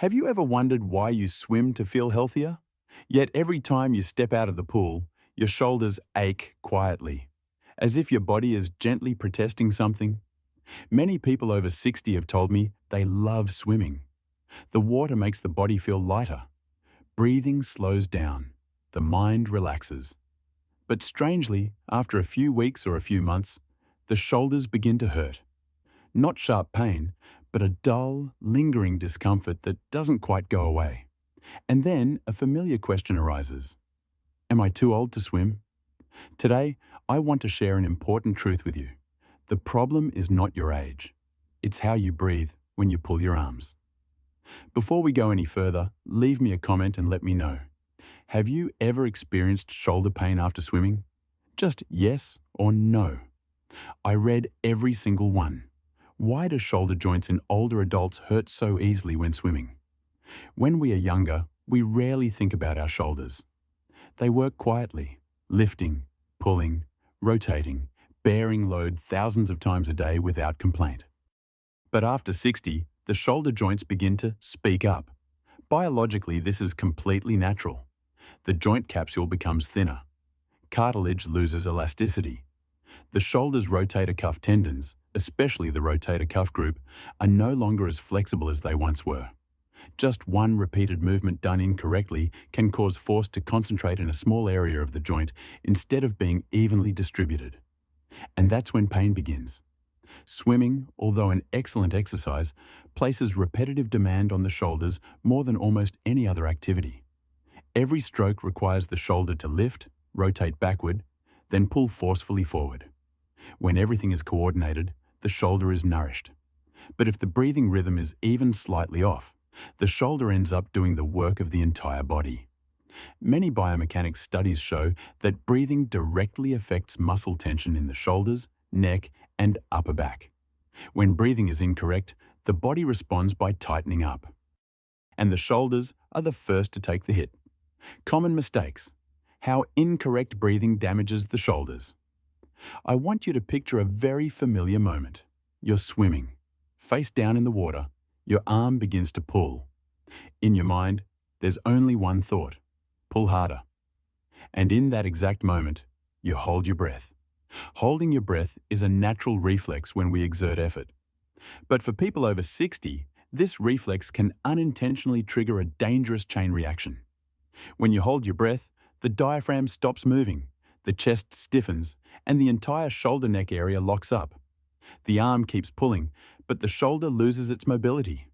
Have you ever wondered why you swim to feel healthier? Yet every time you step out of the pool, your shoulders ache quietly, as if your body is gently protesting something. Many people over 60 have told me they love swimming. The water makes the body feel lighter. Breathing slows down. The mind relaxes. But strangely, after a few weeks or a few months, the shoulders begin to hurt. Not sharp pain, but a dull, lingering discomfort that doesn't quite go away. And then a familiar question arises. Am I too old to swim? Today, I want to share an important truth with you. The problem is not your age. It's how you breathe when you pull your arms. Before we go any further, leave me a comment and let me know. Have you ever experienced shoulder pain after swimming? Just yes or no. I read every single one. Why do shoulder joints in older adults hurt so easily when swimming? When we are younger, we rarely think about our shoulders. They work quietly, lifting, pulling, rotating, bearing load thousands of times a day without complaint. But after 60, the shoulder joints begin to speak up. Biologically, this is completely natural. The joint capsule becomes thinner. Cartilage loses elasticity. The shoulder's rotator cuff tendons, especially the rotator cuff group, are no longer as flexible as they once were. Just one repeated movement done incorrectly can cause force to concentrate in a small area of the joint instead of being evenly distributed. And that's when pain begins. Swimming, although an excellent exercise, places repetitive demand on the shoulders more than almost any other activity. Every stroke requires the shoulder to lift, rotate backward, then pull forcefully forward. When everything is coordinated, the shoulder is nourished. But if the breathing rhythm is even slightly off, the shoulder ends up doing the work of the entire body. Many biomechanics studies show that breathing directly affects muscle tension in the shoulders, neck, and upper back. When breathing is incorrect, the body responds by tightening up. And the shoulders are the first to take the hit. Common mistakes. How incorrect breathing damages the shoulders. I want you to picture a very familiar moment. You're swimming. Face down in the water, your arm begins to pull. In your mind, there's only one thought. Pull harder. And in that exact moment, you hold your breath. Holding your breath is a natural reflex when we exert effort. But for people over 60, this reflex can unintentionally trigger a dangerous chain reaction. When you hold your breath, the diaphragm stops moving, the chest stiffens, and the entire shoulder neck area locks up. The arm keeps pulling, but the shoulder loses its mobility.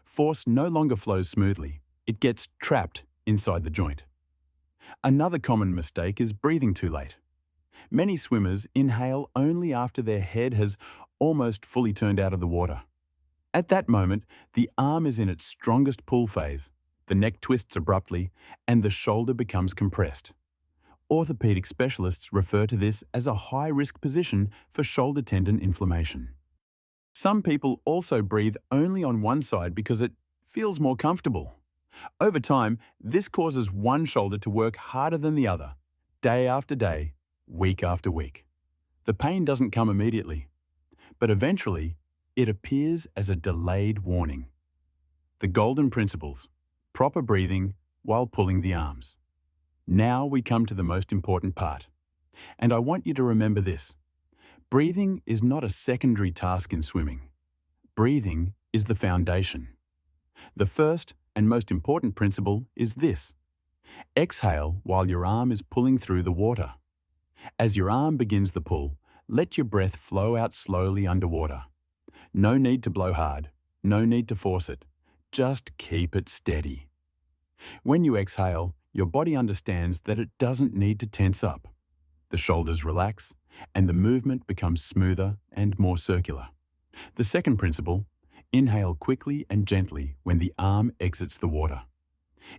Force no longer flows smoothly. It gets trapped inside the joint. Another common mistake is breathing too late. Many swimmers inhale only after their head has almost fully turned out of the water. At that moment, the arm is in its strongest pull phase, the neck twists abruptly, and the shoulder becomes compressed. Orthopedic specialists refer to this as a high-risk position for shoulder tendon inflammation. Some people also breathe only on one side because it feels more comfortable. Over time, this causes one shoulder to work harder than the other, day after day, week after week. The pain doesn't come immediately, but eventually, it appears as a delayed warning. The golden principles: proper breathing while pulling the arms. Now we come to the most important part. And I want you to remember this. Breathing is not a secondary task in swimming. Breathing is the foundation. The first and most important principle is this. Exhale while your arm is pulling through the water. As your arm begins the pull, let your breath flow out slowly underwater. No need to blow hard. No need to force it. Just keep it steady. When you exhale, your body understands that it doesn't need to tense up. The shoulders relax, and the movement becomes smoother and more circular. The second principle: inhale quickly and gently when the arm exits the water.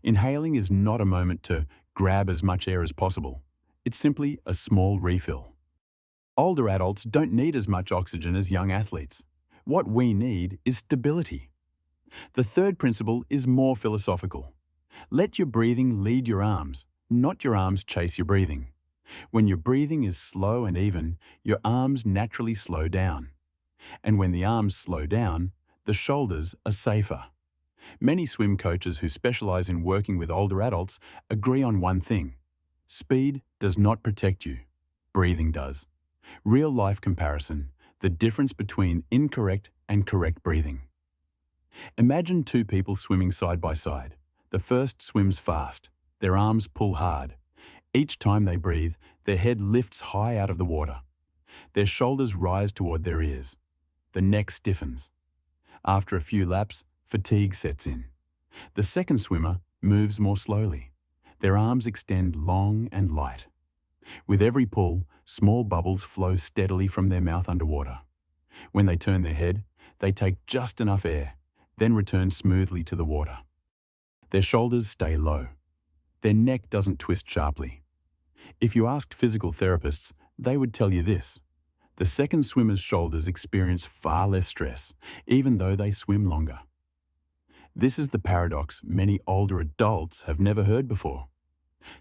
Inhaling is not a moment to grab as much air as possible. It's simply a small refill. Older adults don't need as much oxygen as young athletes. What we need is stability. The third principle is more philosophical. Let your breathing lead your arms, not your arms chase your breathing. When your breathing is slow and even, your arms naturally slow down. And when the arms slow down, the shoulders are safer. Many swim coaches who specialize in working with older adults agree on one thing. Speed does not protect you. Breathing does. Real-life comparison, the difference between incorrect and correct breathing. Imagine two people swimming side by side. The first swims fast. Their arms pull hard. Each time they breathe, their head lifts high out of the water. Their shoulders rise toward their ears. The neck stiffens. After a few laps, fatigue sets in. The second swimmer moves more slowly. Their arms extend long and light. With every pull, small bubbles flow steadily from their mouth underwater. When they turn their head, they take just enough air, then return smoothly to the water. Their shoulders stay low. Their neck doesn't twist sharply. If you asked physical therapists, they would tell you this. The second swimmer's shoulders experience far less stress, even though they swim longer. This is the paradox many older adults have never heard before.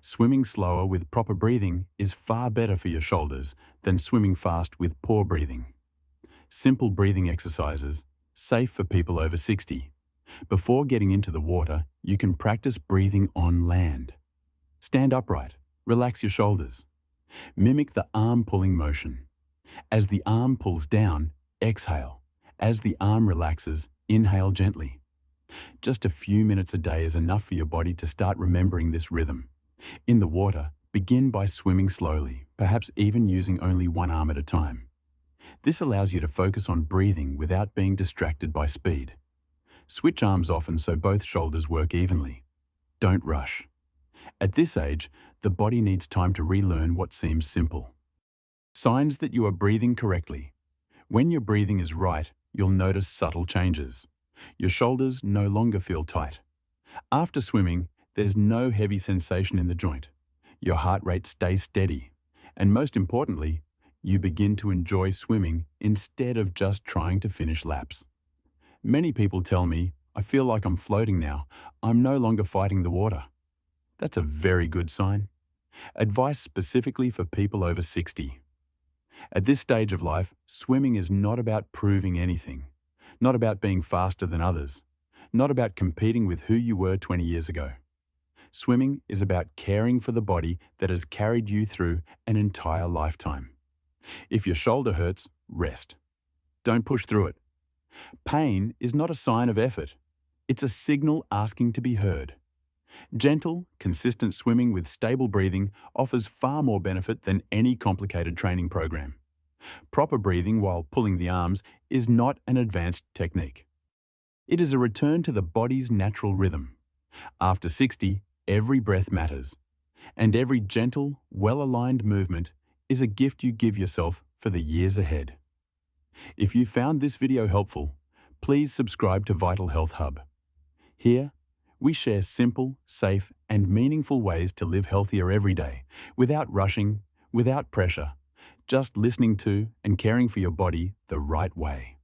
Swimming slower with proper breathing is far better for your shoulders than swimming fast with poor breathing. Simple breathing exercises, safe for people over 60. Before getting into the water, you can practice breathing on land. Stand upright, relax your shoulders. Mimic the arm pulling motion. As the arm pulls down, exhale. As the arm relaxes, inhale gently. Just a few minutes a day is enough for your body to start remembering this rhythm. In the water, begin by swimming slowly, perhaps even using only one arm at a time. This allows you to focus on breathing without being distracted by speed. Switch arms often so both shoulders work evenly. Don't rush. At this age, the body needs time to relearn what seems simple. Signs that you are breathing correctly. When your breathing is right, you'll notice subtle changes. Your shoulders no longer feel tight. After swimming, there's no heavy sensation in the joint. Your heart rate stays steady. And most importantly, you begin to enjoy swimming instead of just trying to finish laps. Many people tell me, I feel like I'm floating now. I'm no longer fighting the water. That's a very good sign. Advice specifically for people over 60. At this stage of life, swimming is not about proving anything, not about being faster than others, not about competing with who you were 20 years ago. Swimming is about caring for the body that has carried you through an entire lifetime. If your shoulder hurts, rest. Don't push through it. Pain is not a sign of effort. It's a signal asking to be heard. Gentle, consistent swimming with stable breathing offers far more benefit than any complicated training program. Proper breathing while pulling the arms is not an advanced technique. It is a return to the body's natural rhythm. After 60, every breath matters, and every gentle, well-aligned movement is a gift you give yourself for the years ahead. If you found this video helpful, please subscribe to Vital Health Hub. Here, we share simple, safe, and meaningful ways to live healthier every day, without rushing, without pressure, just listening to and caring for your body the right way.